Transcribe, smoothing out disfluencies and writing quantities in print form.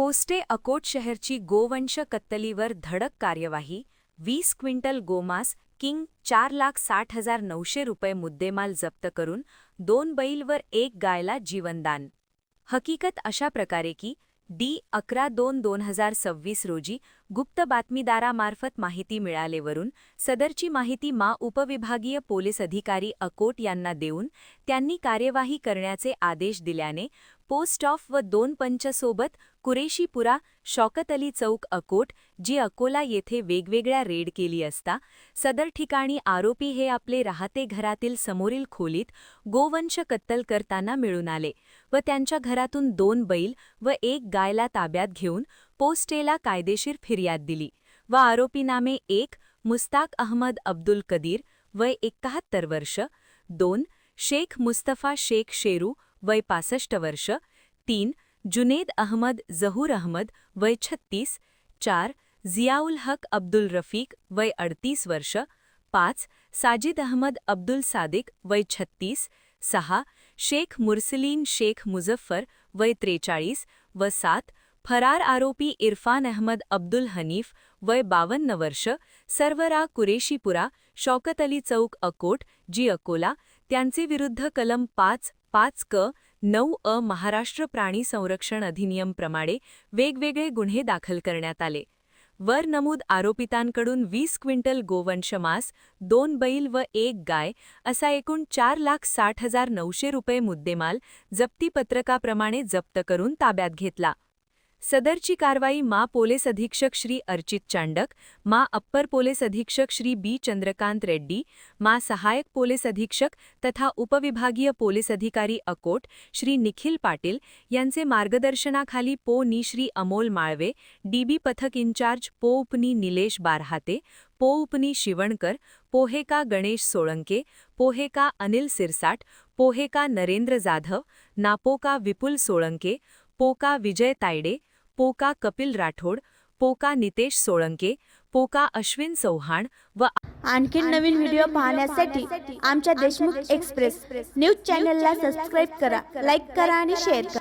पोस्टे अकोट शहरची गोवंश कत्तलीवर धडक कार्यवाही. 20 क्विंटल गोमांस किंग 4,60,900 रुपये मुद्देमाल जप्त करून 2 बैल व 1 गायला जीवनदान. हकीकत अशा प्रकारे की D-11/2/2026 रोजी गुप्त बातमीदारामार्फत माहिती मिळालेवरून सदरची माहिती उपविभागीय पोलीस अधिकारी अकोट यांना देऊन त्यांनी कार्यवाही करण्याचे आदेश दिल्याने पोस्ट ऑफ व 2 पंचसोबत कुरेशीपुरा, शौकत अली चौक अकोट जी अकोला येथे वेगवेगळ्या रेड केली असता सदर ठिकाणी आरोपी हे आपले राहते घरातील समोरील खोलीत गोवंश कत्तल करताना मिळून आले व त्यांच्या घरातून 2 बैल व 1 गायला ताब्यात घेऊन पोस्टेला कायदेशीर फिर्याद दिली व आरोपी नामे 1 मुस्ताक अहमद अब्दुल कदीर वय 71 वर्ष, 2 शेख मुस्तफा शेख शेरू वय 65 वर्ष, 3 जुनेद अहमद जहूर अहमद वय 36, 4 जियाउल हक अब्दुल रफीक वय 38 वर्ष, 5 साजिद अहमद अब्दुल सादिक वय 36, 6 शेख मुरसलीन शेख मुझफ्फर वय 43 व 7 फरार आरोपी इरफान अहमद अब्दुल हनीफ वय 52 वर्ष, सर्वरा कुरेशीपुरा, शौकत अली चौक अकोट जी अकोला, त्यांचे विरुद्ध कलम 5(5) क 9 महाराष्ट्र प्राणी संरक्षण अधिनियम प्रमाणे वेगवेगळे गुन्हे दाखल करण्यात आले. वर नमूद आरोपितांकडून 20 क्विंटल गोवंश मांस, 2 बैल व 1 गाय असा एकूण 4,60,900 रुपये मुद्देमाल जप्तीपत्रकाप्रमाणे जप्त करून ताब्यात घेतला. सदरची कारवाई पोलीस अधीक्षक श्री अर्चित चांडक, अप्पर पोलीस अधीक्षक श्री बी चंद्रकांत रेड्डी, सहायक पोलीस अधीक्षक तथा उपविभागीय पोलीस अधिकारी अकोट श्री निखिल पाटील यांचे मार्गदर्शनाखाली नि श्री अमोल माळवे, डीबी पथक इंचार्ज उपनी निलेश बारहाते, उपनी शिवणकर, पोहेका गणेश सोळंके, पोहेका अनिल सिरसाट, पोहेका नरेंद्र जाधव, नापोका विपुल सोळंके, पोका विजय तायडे, पोका कपिल राठोड, पोका नितेश सोळंके, पोका अश्विन चौहान व आणखी नवीन व्हिडिओ पाहण्यासाठी आमच्या देशमुख एक्सप्रेस न्यूज चॅनलला सबस्क्राइब करा, लाईक करा आणि शेअर करा.